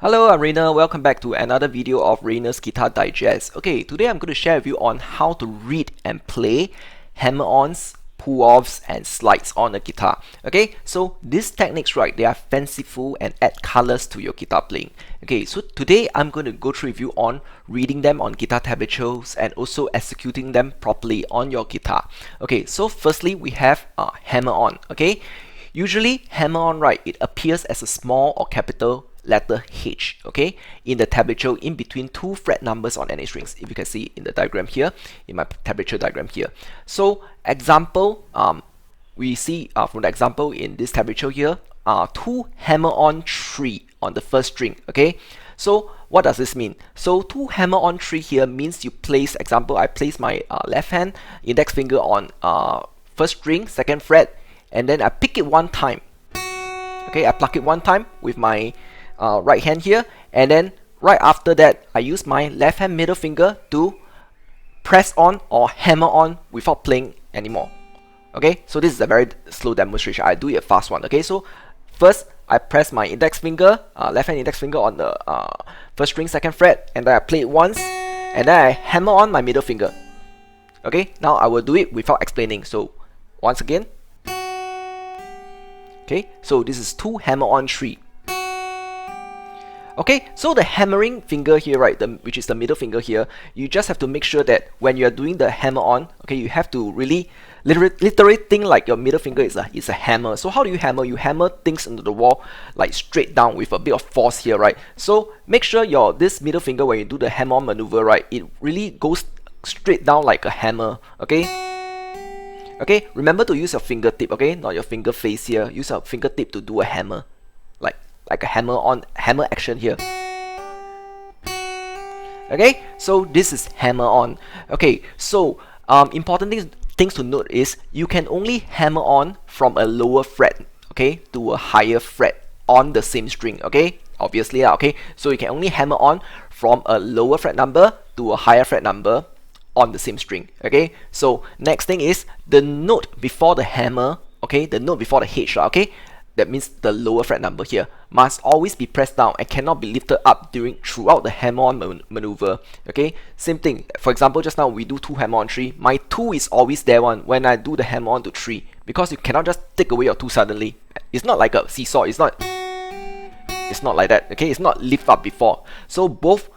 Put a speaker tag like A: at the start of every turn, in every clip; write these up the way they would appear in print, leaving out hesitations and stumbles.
A: Hello, I'm Raynor. Welcome back to another video of Raynor's Guitar Digest. Okay, today I'm going to share with you on how to read and play hammer-ons, pull-offs, and slides on a guitar. Okay, so these techniques, right, they are fanciful and add colors to your guitar playing. Okay, so today I'm going to go through with you on reading them on guitar tablatures and also executing them properly on your guitar. Okay, so firstly we have hammer-on. Okay, usually hammer-on, right, it appears as a small or capital letter H, okay, in the tablature in between two fret numbers on any strings. If you can see in the diagram here, in my tablature diagram here. So example, we see from the example in this tablature here, two hammer-on 3 on the first string, okay. So what does this mean? So two hammer-on 3 here means you place, example, I place my left hand index finger on first string, second fret, and then I pick it one time. Okay, I pluck it one time with my right hand here, and then right after that I use my left hand middle finger to press on or hammer on without playing anymore. Okay, so this is a very slow demonstration. I do it a fast one. Okay, so first I press my index finger, left hand index finger on the first string, second fret, and then I play it once, and then I hammer on my middle finger. Okay, now I will do it without explaining. So once again. Okay, so this is two hammer-on 3. Okay, so the hammering finger here, right, which is the middle finger here, you just have to make sure that when you are doing the hammer-on, okay, you have to really literally think like your middle finger is a hammer. So how do you hammer? You hammer things into the wall like straight down with a bit of force here, right? So make sure this middle finger, when you do the hammer-on maneuver, right, it really goes straight down like a hammer. Okay. Okay, remember to use your fingertip, okay, not your finger face here. Use your fingertip to do a hammer, like a hammer action here. Okay, so this is hammer on. Okay, so important things to note is you can only hammer on from a lower fret, okay, to a higher fret on the same string. Okay, obviously, okay. So you can only hammer on from a lower fret number to a higher fret number on the same string. Okay, so next thing is the note before the hammer, okay, the note before the H, okay, that means the lower fret number here must always be pressed down and cannot be lifted up throughout the hammer-on maneuver. Okay, same thing. For example, just now we do two hammer-on 3. My 2 is always there one when I do the hammer-on to 3, because you cannot just take away your 2 suddenly. It's not like a seesaw. It's not like that. Okay, it's not lift up before. So both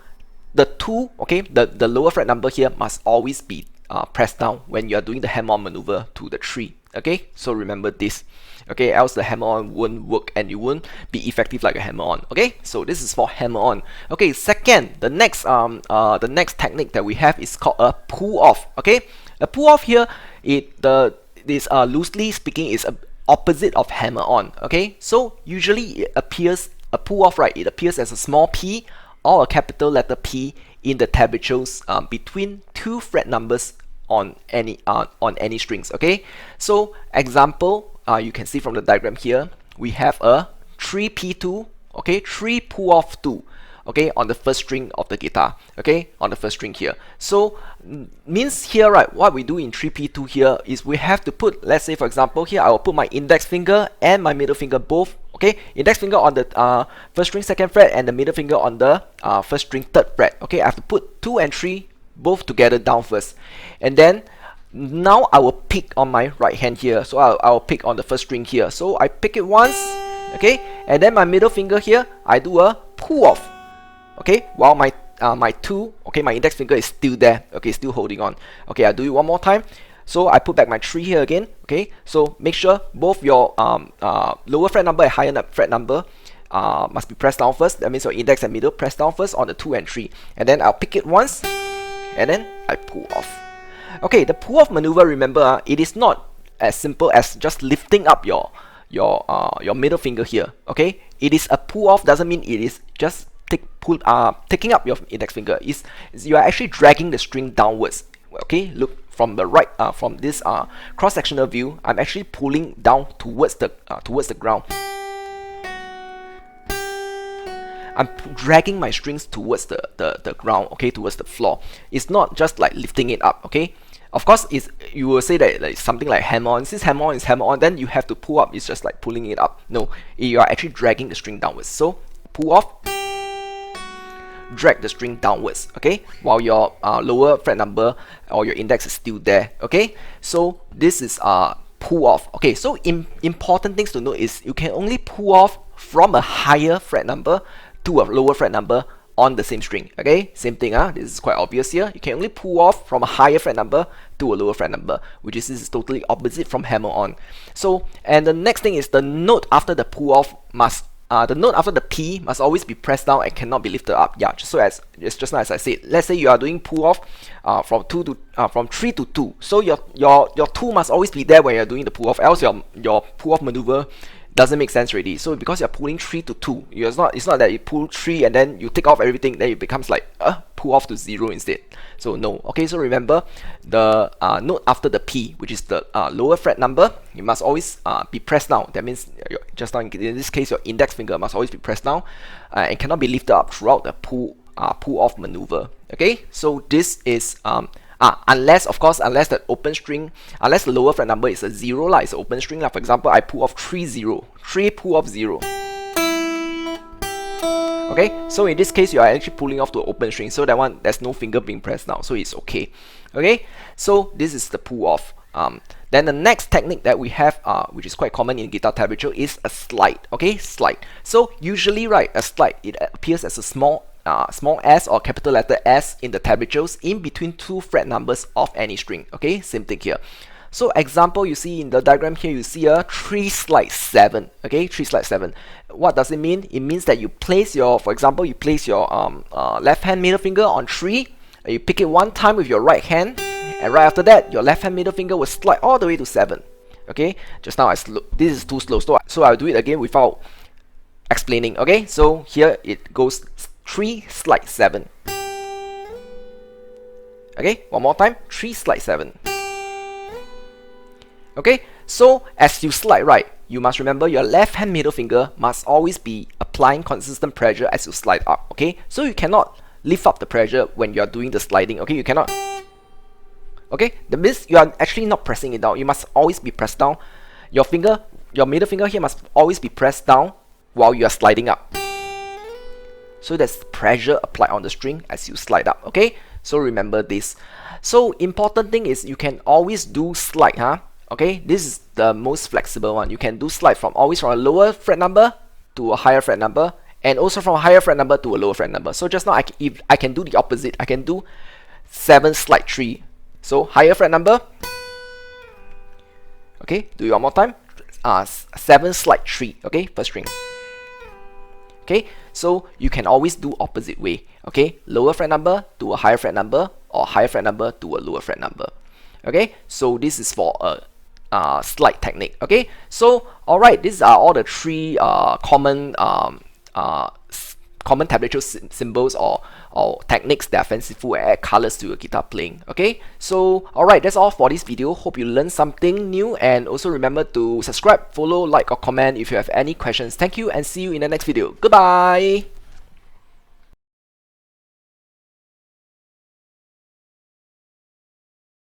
A: the 2, okay, the lower fret number here must always be pressed down when you are doing the hammer-on maneuver to the 3. Okay, so remember this. Okay, else the hammer-on won't work and it won't be effective like a hammer-on. Okay, so this is for hammer-on. Okay, second, the next technique that we have is called a pull-off. Okay, a pull-off here, this loosely speaking is a opposite of hammer-on. Okay, so usually it appears a pull-off, right? It appears as a small p or a capital letter P in the tablatures between two fret numbers on any strings. Okay, so example, you can see from the diagram here, we have a 3P2, okay, 3 pull off 2, okay, on the first string of the guitar, okay, on the first string here. So means here, right, what we do in 3P2 here is we have to put, let's say for example here, I will put my index finger and my middle finger both, okay, index finger on the first string second fret and the middle finger on the first string third fret. Okay, I have to put 2 and 3 both together down first, and then now I will pick on my right hand here. So I'll pick on the first string here. So I pick it once, okay, and then my middle finger here, I do a pull off, okay, while my 2, okay, my index finger is still there, okay, still holding on. Okay, I do it one more time. So I put back my 3 here again. Okay, so make sure both your lower fret number and higher fret number must be pressed down first. That means your index and middle press down first on the 2 and 3, and then I'll pick it once, and then I pull off. Okay, the pull off maneuver, remember, it is not as simple as just lifting up your middle finger here. Okay, it is a pull off, doesn't mean it is just taking up your index finger. You are actually dragging the string downwards. Okay, look from the right, from this cross-sectional view, I'm actually pulling down towards the ground. I'm dragging my strings towards the ground, okay, towards the floor. It's not just like lifting it up, okay. Of course, you will say that like something like hammer-on. Since hammer-on is hammer-on, then you have to pull up. It's just like pulling it up. No, you are actually dragging the string downwards. So pull off, drag the string downwards, okay, while your lower fret number or your index is still there, okay. So this is pull off. Okay, so important things to note is you can only pull off from a higher fret number to a lower fret number on the same string. Okay, same thing. This is quite obvious here. You can only pull off from a higher fret number to a lower fret number, which is, this is totally opposite from hammer on. So, and the next thing is the note after the pull off must the note after the P must always be pressed down and cannot be lifted up. Yeah, just now as I said. Let's say you are doing pull off from 3 to 2. So your 2 must always be there when you're doing the pull off. Else your pull off maneuver doesn't make sense already. So because you're pulling 3 to 2, it's not that you pull 3 and then you take off everything, then it becomes like pull off to 0 instead. So no. Okay, so remember the note after the P, which is the lower fret number, it must always be pressed down. That means just now in this case your index finger must always be pressed down and cannot be lifted up throughout the pull off maneuver. Okay, so this is unless the open string, unless the lower fret number is a 0 it's an open string for example, I pull off 3 0, 3 pull off 0. Okay, so in this case you are actually pulling off to an open string, so that one there's no finger being pressed down, so it's okay. Okay, so this is the pull off. Then the next technique that we have, which is quite common in guitar tablature, is a slide. Okay, slide. So usually, right, a slide, it appears as a small s or capital letter S in the tablatures in between 2 fret numbers of any string. Okay, same thing here. So example, you see in the diagram here, you see a 3 slide 7. Okay, 3 slide 7. What does it mean? It means that you place your, for example, you place your left hand middle finger on 3, you pick it one time with your right hand, and right after that, your left hand middle finger will slide all the way to 7. Okay, just now this is too slow, so I'll do it again without explaining. Okay, so here it goes 3 slide 7. Okay, one more time, 3 slide 7. Okay, so as you slide, right, you must remember your left hand middle finger must always be applying consistent pressure as you slide up. Okay, so you cannot lift up the pressure when you are doing the sliding. Okay, you cannot. Okay, that means you are actually not pressing it down. You must always be pressed down. Your middle finger here must always be pressed down while you are sliding up. So there's pressure applied on the string as you slide up. Okay, so remember this. So important thing is you can always do slide. Okay, this is the most flexible one. You can do slide always from a lower fret number to a higher fret number, and also from a higher fret number to a lower fret number. So just now if I can do the opposite. I can do 7 slide 3. So higher fret number. Okay, do it one more time. 7 slide 3. Okay, first string. Okay, so you can always do opposite way. Okay, lower fret number to a higher fret number, or higher fret number to a lower fret number. Okay, so this is for a slide technique. Okay, so alright, these are all the 3 common tablature symbols or techniques that are fanciful and add colors to your guitar playing. Okay, so alright, that's all for this video. Hope you learned something new, and also remember to subscribe, follow, like or comment if you have any questions. Thank you and see you in the next video. Goodbye.